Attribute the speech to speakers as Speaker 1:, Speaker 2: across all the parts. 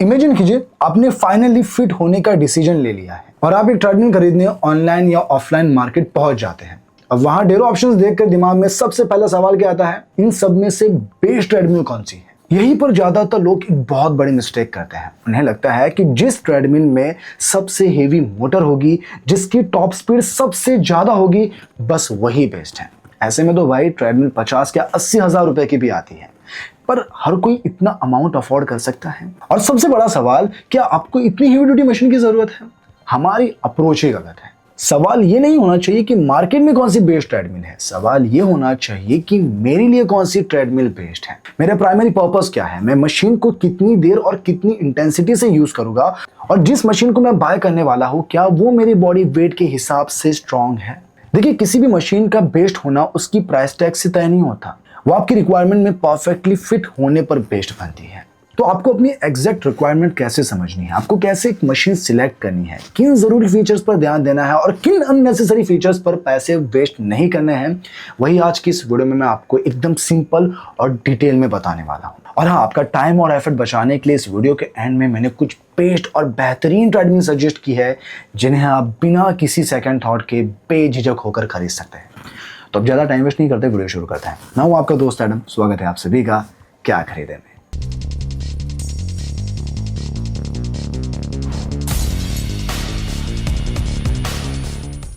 Speaker 1: Imagine कीजिए आपने finally fit होने का डिसीजन ले लिया है और आप एक ट्रेडमिल खरीदने ऑनलाइन या ऑफलाइन मार्केट पहुंच जाते हैं। अब वहां ढेरों ऑप्शंस देखकर दिमाग में सबसे पहला सवाल क्या आता है, इन सब में से बेस्ट ट्रेडमिल कौन सी है। यहीं पर ज्यादातर लोग एक बहुत बड़ी मिस्टेक करते हैं। उन्हें लगता है कि जिस ट्रेडमिल में सबसे हेवी मोटर होगी, जिसकी टॉप स्पीड सबसे ज्यादा होगी, बस वही बेस्ट है। ऐसे में तो भाई ट्रेडमिल 50 या 80 हजार रुपए की भी आती है, पर हर कोई इतना अमाउंट अफोर्ड कर सकता है। और सबसे बड़ा सवाल, क्या आपको इतनी हेवी ड्यूटी मशीन की जरूरत है? हमारी अप्रोच ही गलत है। सवाल ये नहीं होना चाहिए कि मार्केट में कौन सी बेस्ट ट्रेडमिल है, सवाल ये होना चाहिए कि मेरे लिए कौन सी ट्रेडमिल बेस्ट है। मेरा प्राइमरी पर्पस क्या है, मैं मशीन को कितनी देर और कितनी इंटेंसिटी से यूज करूंगा, और जिस मशीन को मैं बाय करने वाला हूं क्या वो मेरी बॉडी वेट के हिसाब से स्ट्रांग है। देखिए, किसी भी मशीन का बेस्ट होना उसकी प्राइस टैग से तय नहीं होता, वो आपकी रिक्वायरमेंट में परफेक्टली फिट होने पर बेस्ट बनती है। तो आपको अपनी एग्जैक्ट रिक्वायरमेंट कैसे समझनी है, आपको कैसे एक मशीन सिलेक्ट करनी है, किन जरूरी फीचर्स पर ध्यान देना है और किन अननेसेसरी फीचर्स पर पैसे वेस्ट नहीं करने हैं, वही आज की इस वीडियो में मैं आपको एकदम सिंपल और डिटेल में बताने वाला हूं। और हाँ, आपका टाइम और एफर्ट बचाने के लिए इस वीडियो के एंड में मैंने कुछ बेस्ट और बेहतरीन ट्रेडमिल सजेस्ट की है, जिन्हें आप बिना किसी सेकंड थॉट के बेझिझक होकर खरीद सकते हैं। तो अब ज्यादा टाइम वेस्ट नहीं करते, वीडियो शुरू करते हैं। मैं हूं आपका दोस्त एडम, स्वागत है आप सभी का क्या खरीदे में।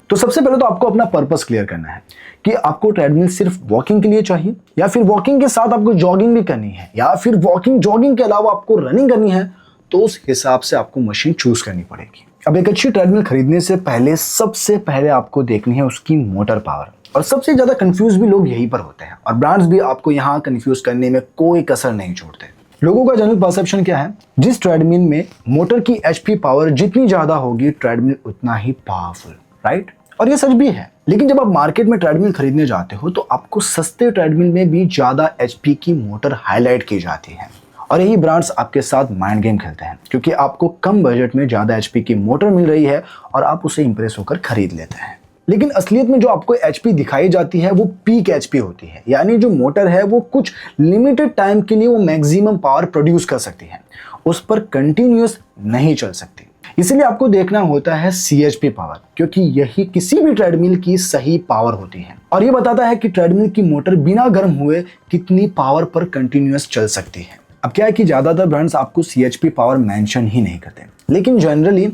Speaker 1: तो सबसे पहले तो आपको अपना पर्पस क्लियर करना है कि आपको ट्रेडमिल सिर्फ वॉकिंग के लिए चाहिए, या फिर वॉकिंग के साथ आपको जॉगिंग भी करनी है, या फिर वॉकिंग जॉगिंग के अलावा आपको रनिंग करनी है। तो उस हिसाब से आपको मशीन चूज करनी पड़ेगी। अब एक अच्छी ट्रेडमिल खरीदने से पहले सबसे पहले आपको देखनी है उसकी मोटर पावर, और सबसे ज्यादा कंफ्यूज भी लोग यहीं पर होते हैं, और ब्रांड्स भी आपको यहाँ कंफ्यूज करने में कोई कसर नहीं छोड़ते। लोगों का जनरल परसेप्शन क्या है, जिस ट्रेडमिल में मोटर की एचपी पावर जितनी ज्यादा होगी ट्रेडमिल उतना ही पावरफुल, राइट? और ये सच भी है। लेकिन जब आप मार्केट में ट्रेडमिल खरीदने जाते हो तो आपको सस्ते ट्रेडमिल में भी ज्यादा एचपी की मोटर हाईलाइट की जाती है, और यही ब्रांड्स आपके साथ माइंड गेम खेलते हैं, क्योंकि आपको कम बजट में ज्यादा एचपी की मोटर मिल रही है और आप उसे इंप्रेस होकर खरीद लेते हैं। लेकिन असलियत में जो आपको एचपी दिखाई जाती है वो पीक एचपी होती है, यानी जो मोटर है वो कुछ लिमिटेड टाइम के लिए वो मैक्सिमम पावर प्रोड्यूस कर सकती है, उस पर कंटिन्यूअस नहीं चल सकती। इसलिए आपको देखना होता है सीएचपी पावर, क्योंकि यही किसी भी ट्रेडमिल की सही पावर होती है, और ये बताता है कि ट्रेडमिल की मोटर बिना गर्म हुए कितनी पावर पर कंटिन्यूअस चल सकती है। अब क्या है कि ज्यादातर ब्रांड्स आपको सीएचपी पावर मेंशन ही नहीं करते, लेकिन जनरली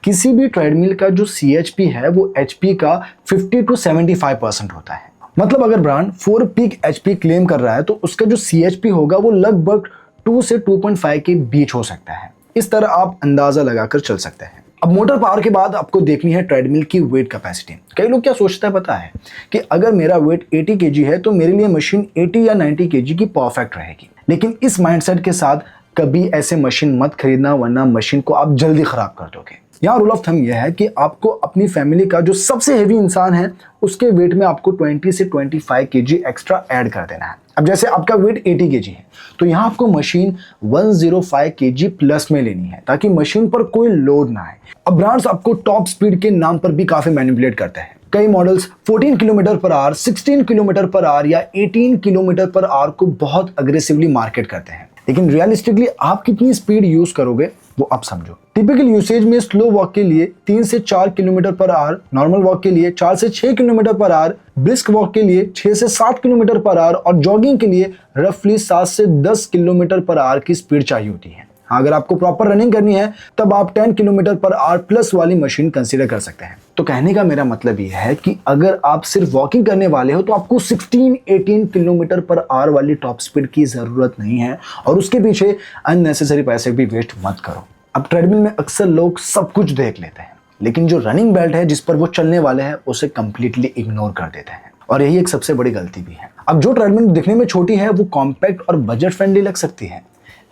Speaker 1: किसी भी ट्रेडमिल का जो सीएचपी है वो एचपी का 50 to 75% होता है। मतलब अगर ब्रांड 4 पीक एचपी क्लेम कर रहा है तो उसका जो सीएचपी होगा वो लगभग 2 से 2.5 के बीच हो सकता है। इस तरह आप अंदाजा लगाकर चल सकते हैं। अब मोटर पावर के बाद आपको देखनी है ट्रेडमिल की वेट कैपेसिटी। कई लोग क्या सोचते हैं पता है, कि अगर मेरा वेट 80 kg है तो मेरे लिए मशीन 80 या 90 kg की परफेक्ट रहेगी। लेकिन इस माइंडसेट के साथ कभी ऐसे मशीन मत खरीदना, वरना मशीन को आप जल्दी खराब कर दोगे। यहाँ रूल ऑफ थंब यह है कि आपको अपनी फैमिली का जो सबसे हेवी इंसान है उसके वेट में आपको 20 से 25 kg एक्स्ट्रा ऐड कर देना है। अब जैसे आपका वेट 80 kg है तो यहाँ आपको मशीन 105 kg प्लस में लेनी है, ताकि मशीन पर कोई लोड ना आए। अब ब्रांड्स आपको टॉप स्पीड के नाम पर भी काफी मैनिपुलेट करते हैं। कई models 14 kilometre per hour, 16 kilometre per hour या 18 किलोमीटर पर आवर को बहुत अग्रेसिवली मार्केट करते हैं, लेकिन रियलिस्टिकली आप कितनी स्पीड यूज करोगे वो आप समझो। टिपिकल यूसेज में स्लो वॉक के लिए 3 से 4 kilometre per hour, normal walk के लिए 4 से 6 kilometre per hour, brisk walk के लिए 6 से 7 किलोमीटर पर आवर और जॉगिंग के लिए रफली 7 से 10 किलोमीटर पर आवर की स्पीड चाहिए होती है। अगर आपको प्रॉपर रनिंग करनी है तब आप 10 किलोमीटर पर आवर प्लस वाली मशीन कंसीडर कर सकते हैं। तो कहने का मेरा मतलब यह है कि अगर आप सिर्फ वॉकिंग करने वाले हो तो आपको 16-18 किलोमीटर पर आवर वाली टॉप स्पीड की जरूरत नहीं है, और उसके पीछे अननेसेसरी पैसे भी वेस्ट मत करो। अब ट्रेडमिल में अक्सर लोग सब कुछ देख लेते हैं, लेकिन जो रनिंग बेल्ट है जिस पर वो चलने वाले हैं उसे कंप्लीटली इग्नोर कर देते हैं, और यही एक सबसे बड़ी गलती भी है। अब जो ट्रेडमिल दिखने में छोटी है वो कॉम्पैक्ट और बजट फ्रेंडली लग सकती है,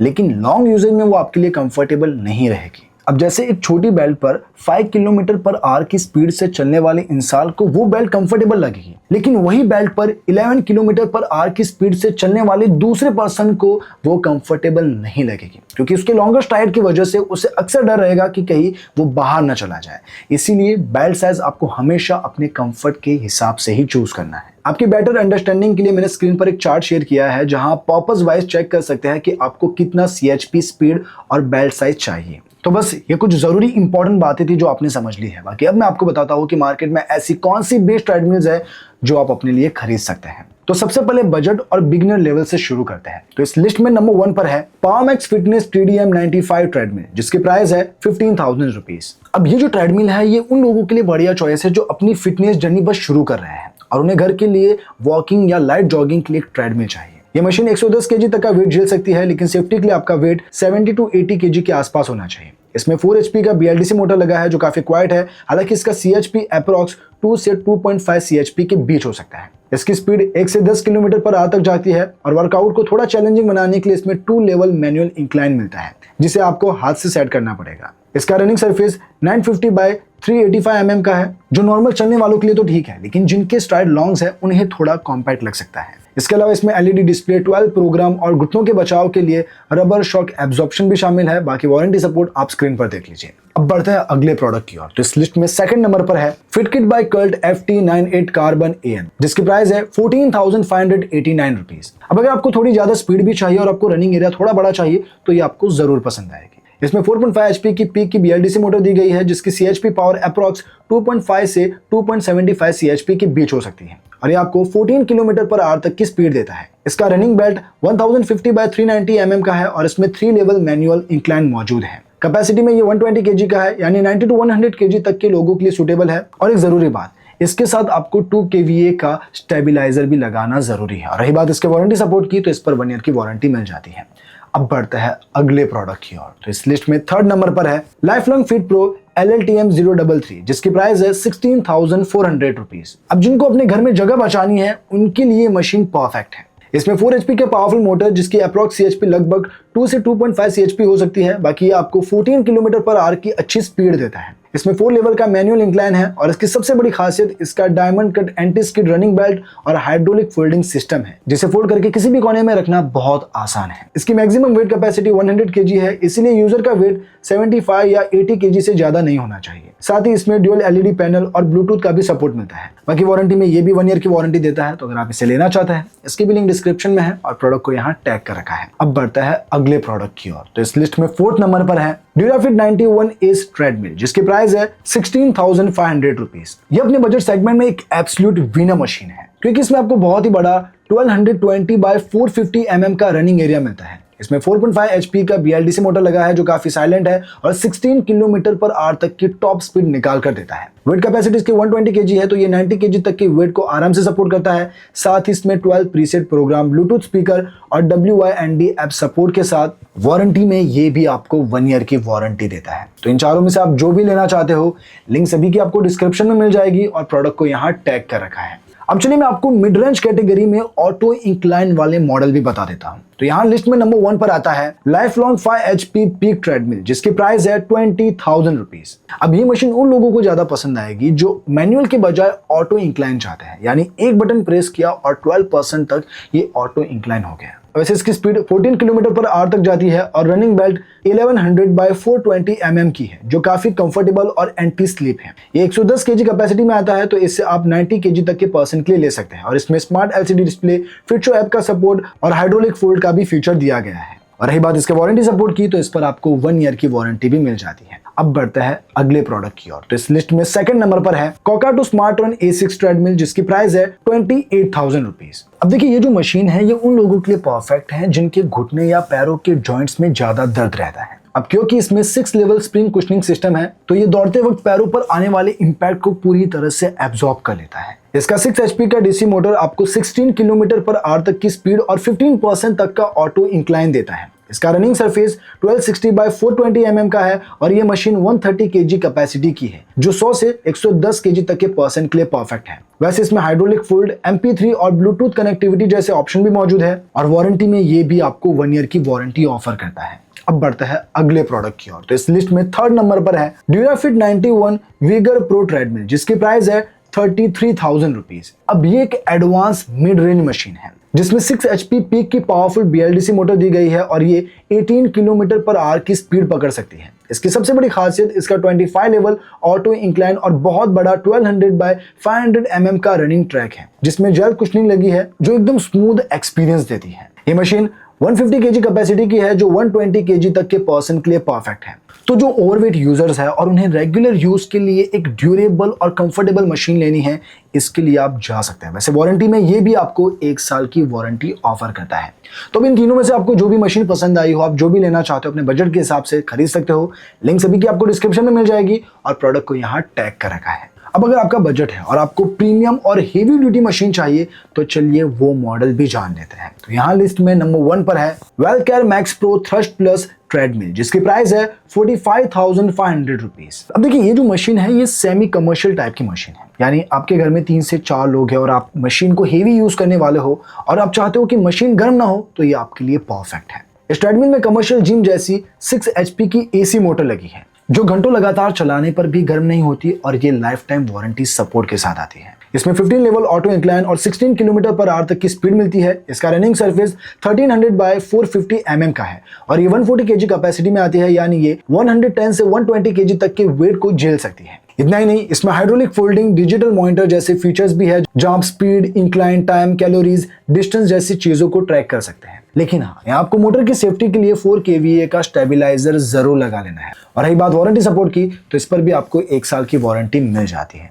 Speaker 1: लेकिन लॉन्ग यूजेज में वो आपके लिए कंफर्टेबल नहीं रहेगी। अब जैसे एक छोटी बेल्ट पर 5 किलोमीटर पर आवर की स्पीड से चलने वाले इंसान को वो बेल्ट कंफर्टेबल लगेगी, लेकिन वही बेल्ट पर 11 किलोमीटर पर आवर की स्पीड से चलने वाले दूसरे पर्सन को वो कंफर्टेबल नहीं लगेगी, क्योंकि उसके लॉन्गर स्ट्राइड की वजह से उसे अक्सर डर रहेगा कि कहीं वो बाहर ना चला जाए। इसीलिए बेल्ट साइज आपको हमेशा अपने कंफर्ट के हिसाब से ही चूज करना है। आपकी बेटर अंडरस्टैंडिंग के लिए मैंने स्क्रीन पर एक चार्ट शेयर किया है, जहां पर्पस वाइज चेक कर सकते हैं कि आपको कितना CHP स्पीड और बेल्ट साइज चाहिए। तो बस ये कुछ जरूरी इंपॉर्टेंट बातें थी जो आपने समझ ली है। बाकी अब मैं आपको बताता हूँ कि मार्केट में ऐसी कौन सी बेस्ट ट्रेडमिल्स है जो आप अपने लिए खरीद सकते हैं। तो सबसे पहले बजट और बिगिनर लेवल से शुरू करते हैं। तो इस लिस्ट में नंबर 1 पर है पावरमैक्स फिटनेस TDM 95 ट्रेडमिल, जिसकी प्राइस है 15,000 रुपीज। अब ये जो ट्रेडमिल है ये उन लोगों के लिए बढ़िया चॉइस है जो अपनी फिटनेस जर्नी बस शुरू कर रहे हैं और उन्हें घर के लिए वॉकिंग या लाइट जॉगिंग के लिए ट्रेडमिल चाहिए। ये मशीन 110 kg तक का वेट झेल सकती है, लेकिन सेफ्टी के लिए आपका वेट 70 to 80 kg के आसपास होना चाहिए। इसमें 4 HP का BLDC मोटर लगा है जो काफी क्वाइट है। हालांकि इसका CHP अप्रॉक्स 2 से 2.5 CHP के बीच हो सकता है। इसकी स्पीड 1 से 10 किलोमीटर पर आवर तक जाती है और वर्कआउट को थोड़ा चैलेंजिंग बनाने के लिए इसमें 2 लेवल मैनुअल इंक्लाइन मिलता है, जिसे आपको हाथ से सेट करना पड़ेगा। इसका रनिंग सरफेस 950 बाय 385 mm का है, जो नॉर्मल चलने वालों के लिए तो ठीक है, लेकिन जिनके स्ट्राइड लॉन्ग्स है उन्हें थोड़ा कॉम्पैक्ट लग सकता है। इसके अलावा इसमें LED डिस्प्ले, 12 प्रोग्राम और घुटनों के बचाव के लिए रबर शॉक एब्जॉर्प्शन भी शामिल है। बाकी वारंटी सपोर्ट आप स्क्रीन पर देख लीजिए। अब बढ़ते हैं अगले प्रोडक्ट की ओर। तो इस लिस्ट में सेकंड नंबर पर है Fitkit by Cult FT98 carbon AM, जिसकी प्राइस है 14,589 रुपीज। अब अगर आपको थोड़ी ज्यादा स्पीड भी चाहिए और आपको रनिंग एरिया थोड़ा बड़ा चाहिए तो ये आपको जरूर पसंद आएगी। इसमें 4.5 HP की पीक की BLDC मोटर दी गई है, जिसकी CHP पावर अप्रॉक्स 2.5 से 2.75 CHP के बीच हो सकती है और ये आपको 14 किलोमीटर पर आवर तक की स्पीड देता है। इसका रनिंग बेल्ट 1050 बाय 390 mm का है और इसमें 3 लेवल मैनुअल इंक्लाइन मौजूद है। कैपेसिटी में ये 120 kg का है, यानी 90 to 100 kg तक के लोगों के लिए सूटेबल है। और एक जरूरी बात, इसके साथ आपको 2 kVA का स्टेबिलाईजर भी लगाना जरूरी है। और रही बात इसके वारंटी सपोर्ट की, तो इस पर 1 ईयर की वारंटी मिल जाती है। अब बढ़ते हैं अगले प्रोडक्ट की ओर। तो इस लिस्ट में थर्ड नंबर पर है लाइफलॉन्ग फिट प्रो LLTM 033, जिसकी प्राइस है 16,400 रुपीज। अब जिनको अपने घर में जगह बचानी है उनके लिए मशीन परफेक्ट है। इसमें 4 HP के पावरफुल मोटर, जिसकी अप्रॉक्स CHP लगभग 2 से 2.5 CHP हो सकती है। बाकी ये आपको 14 किलोमीटर पर आवर की अच्छी स्पीड देता है। इसमें 4 लेवल का मैनुअल इंक्लाइन है और इसकी सबसे बड़ी खासियत इसका diamond cut anti skid running belt और हाइड्रोलिक फोल्डिंग सिस्टम है, जिसे फोल्ड करके किसी भी कोने में रखना बहुत आसान है। इसकी मैक्सिमम वेट कैपेसिटी 100 kg है, इसीलिए यूजर का वेट 75 या 80 kg से ज्यादा नहीं होना चाहिए। साथ ही इसमें ड्यूअल LED पैनल और ब्लूटूथ का भी सपोर्ट मिलता है। बाकी वारंटी में ये भी 1 ईयर की वारंटी देता है। तो अगर आप इसे लेना चाहते हैं, इसकी भी लिंक डिस्क्रिप्शन में है और प्रोडक्ट को यहाँ टैग कर रखा है। अब बढ़ता है अगले प्रोडक्ट की ओर। तो इस लिस्ट में 4th नंबर पर है ड्यूराफिट 91 एस ट्रेडमिल, जिसकी प्राइस है 16,500 रुपीज। ये अपने बजट सेगमेंट में एक एब्सोल्यूट विनर मशीन है, क्योंकि इसमें आपको बहुत ही बड़ा 1220 बाय 450 mm का रनिंग एरिया मिलता है। इसमें 4.5 HP का BLDC मोटर लगा है जो काफी साइलेंट है और 16 किलोमीटर पर आवर तक की टॉप स्पीड निकाल कर देता है। वेट कैपेसिटी इसकी 120 kg है, तो ये 90 kg तक के वेट को आराम से सपोर्ट करता है। साथ ही इसमें 12 प्रीसेट प्रोग्राम, ब्लूटूथ स्पीकर और WYND ऐप सपोर्ट के साथ वारंटी में ये भी आपको 1 ईयर की वारंटी देता है। तो इन चारों में से आप जो भी लेना चाहते हो, लिंक सभी की आपको डिस्क्रिप्शन में मिल जाएगी और प्रोडक्ट को यहाँ टैग कर रखा है। अब चलिए मैं आपको मिड रेंज कैटेगरी में ऑटो इंक्लाइन वाले मॉडल भी बता देता हूं। तो यहाँ लिस्ट में नंबर 1 पर आता है लाइफलॉन्ग 5 HP पीक ट्रेडमिल, जिसकी प्राइस है 20,000 रुपीज। अब ये मशीन उन लोगों को ज्यादा पसंद आएगी जो मैनुअल के बजाय ऑटो इंक्लाइन चाहते हैं, यानी एक बटन प्रेस किया और 12% तक ये ऑटो इंक्लाइन हो गया। वैसे इसकी स्पीड 14 किलोमीटर पर आवर तक जाती है और रनिंग बेल्ट 1100 बाय 420 mm की है, जो काफी कंफर्टेबल और एंटी स्लिप है। ये 110 kg कैपेसिटी में आता है, तो इससे आप 90 kg तक के पर्सन के लिए ले सकते हैं। और इसमें स्मार्ट LCD डिस्प्ले, फिटशो ऐप का सपोर्ट और हाइड्रोलिक फोल्ड का भी फीचर दिया गया है। और रही बात इसके वारंटी सपोर्ट की, तो इस पर आपको 1 ईयर की वारंटी भी मिल जाती है। अब बढ़ते हैं अगले प्रोडक्ट की ओर। तो इस लिस्ट में सेकंड नंबर पर है कोकाटो स्मार्ट रन A6 ट्रेडमिल, जिसकी प्राइस है 28,000 रुपीज। अब देखिए ये जो मशीन है ये उन लोगों के लिए परफेक्ट है जिनके घुटने या पैरों के जॉइंट्स में ज्यादा दर्द रहता है। अब क्योंकि इसमें 6 लेवल स्प्रिंग कुशनिंग सिस्टम है, तो ये दौड़ते वक्त पैरों पर आने वाले इंपैक्ट को पूरी तरह से एब्जॉर्ब कर लेता है। इसका 6 HP का DC मोटर आपको 16 किलोमीटर पर आवर तक की स्पीड और 15% तक का ऑटो इंक्लाइन देता है। इसका रनिंग सरफेस 1260 बाय 420 mm का है और ये मशीन 130 kg कैपेसिटी की है, जो 100 से 110 kg तक के पर्सन के लिए परफेक्ट है। वैसे इसमें हाइड्रोलिक फोल्ड, MP3 और ब्लूटूथ कनेक्टिविटी जैसे ऑप्शन भी मौजूद है और वारंटी में ये भी आपको 1 ईयर की वारंटी ऑफर करता है। अब बढ़ता है अगले प्रोडक्ट की ओर। तो इस लिस्ट में थर्ड नंबर पर है ड्यूराफिट 91 विगर प्रो ट्रेडमिल, जिसकी प्राइस है 33,000 रुपीज। अब ये एक एडवांस मिड रेंज मशीन है जिसमें 6 HP पीक की पावरफुल BLDC मोटर दी गई है और ये 18 किलोमीटर पर आवर की स्पीड पकड़ सकती है। इसकी सबसे बड़ी खासियत इसका 25 लेवल ऑटो इंक्लाइन और बहुत बड़ा 1200 बाय 500 mm का रनिंग ट्रैक है, जिसमें जेल कुशनिंग लगी है जो एकदम स्मूथ एक्सपीरियंस देती है। ये मशीन 150 kg कैपेसिटी की है जो 120 kg तक के पर्सन के लिए परफेक्ट है। तो जो ओवरवेट यूजर्स है और उन्हें रेगुलर यूज के लिए एक ड्यूरेबल और कंफर्टेबल मशीन लेनी है, इसके लिए आप जा सकते हैं। वैसे वारंटी में ये भी आपको 1 साल की वारंटी ऑफर करता है। तो अब इन तीनों में से आपको जो भी मशीन पसंद आई हो, आप जो भी लेना चाहते हो अपने बजट के हिसाब से खरीद सकते हो। लिंक सभी की आपको डिस्क्रिप्शन में मिल जाएगी और प्रोडक्ट को यहाँ टैग कर रखा है। अब अगर आपका बजट है और आपको प्रीमियम और हेवी ड्यूटी मशीन चाहिए तो चलिए वो मॉडल भी जान लेते हैं। तो यहाँ लिस्ट में नंबर 1 पर है Welcare max pro thrust plus treadmill, जिसकी प्राइस है 45,500 रुपीज। अब देखिए ये जो मशीन है ये सेमी कमर्शियल टाइप की मशीन है, यानी आपके घर में 3 से 4 लोग हैं और आप मशीन को हेवी यूज करने वाले हो और आप चाहते हो कि मशीन गर्म ना हो, तो ये आपके लिए परफेक्ट है। इस ट्रेडमिल में कमर्शियल जिम जैसी 6 HP की AC मोटर लगी है जो घंटों लगातार चलाने पर भी गर्म नहीं होती और ये लाइफ टाइम वारंटी सपोर्ट के साथ आती है। इसमें 15 लेवल ऑटो इंक्लाइन और 16 किलोमीटर पर आवर तक की स्पीड मिलती है। इसका रनिंग सरफेस 1300 बाय 450 mm का है और ये 140 kg कैपेसिटी में आती है, यानी ये 110 से 120 kg तक के वेट को झेल सकती है। इतना ही नहीं, इसमें हाइड्रोलिक फोल्डिंग, डिजिटल मॉनिटर जैसे फीचर्स भी है जहां आप speed, incline, time, calories, distance जैसी चीजों को ट्रैक कर सकते हैं। लेकिन हाँ, यहाँ आपको मोटर की सेफ्टी के लिए 4 kVA का स्टेबलाइजर जरूर लगा लेना है। और रही बात वारंटी सपोर्ट की, तो इस पर भी आपको 1 साल की वारंटी मिल जाती है।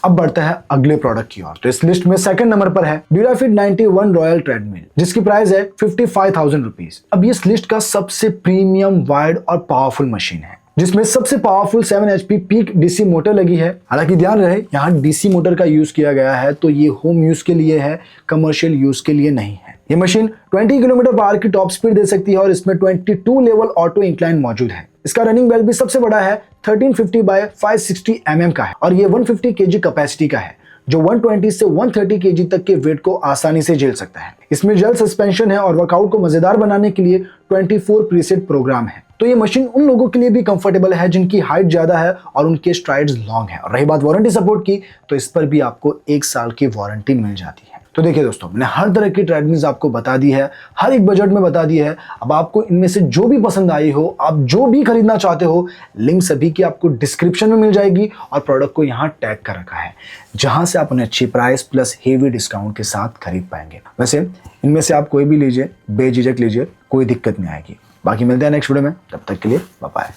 Speaker 1: अब बढ़ता है अगले प्रोडक्ट की ओर। तो इस लिस्ट में सेकंड नंबर पर है ड्यूराफिट 91 रॉयल ट्रेडमिल, जिसकी प्राइस है 55,000 रुपीज। अब ये इस लिस्ट का सबसे प्रीमियम, वाइड और पावरफुल मशीन है जिसमें सबसे powerful 7 HP peak DC motor लगी है। हालांकि ध्यान रहे यहाँ DC मोटर का यूज किया गया है, तो ये होम यूज के लिए है, कमर्शियल यूज के लिए नहीं है। ये मशीन 20 किलोमीटर पर आवर की टॉप स्पीड दे सकती है और इसमें 22 लेवल ऑटो इंक्लाइन मौजूद है। इसका रनिंग बेल भी सबसे बड़ा है, 1350 बाय 560 mm का है और ये 150 kg कैपेसिटी का है जो 120 से 130 kg तक के वेट को आसानी से झेल सकता है। इसमें जेल सस्पेंशन है और वर्कआउट को मजेदार बनाने के लिए 24 प्रीसेट प्रोग्राम है। तो ये मशीन उन लोगों के लिए भी कंफर्टेबल है जिनकी हाइट ज्यादा है और उनके स्ट्राइड्स लॉन्ग है। और रही बात वारंटी सपोर्ट की, तो इस पर भी आपको 1 साल की वारंटी मिल जाती है। तो देखिए दोस्तों, मैंने हर तरह की ट्रेडमिल्स आपको बता दी है, हर एक बजट में बता दी है। अब आपको इनमें से जो भी पसंद आई हो, आप जो भी खरीदना चाहते हो, लिंक सभी की आपको डिस्क्रिप्शन में मिल जाएगी और प्रोडक्ट को यहाँ टैग कर रखा है, जहां से आप उन्हें अच्छी प्राइस प्लस हेवी डिस्काउंट के साथ खरीद पाएंगे। वैसे इनमें से आप कोई भी लीजिए, बेझिझक लीजिए, कोई दिक्कत नहीं आएगी। बाकी मिलते हैं नेक्स्ट वीडियो में, तब तक के लिए बाय बाय।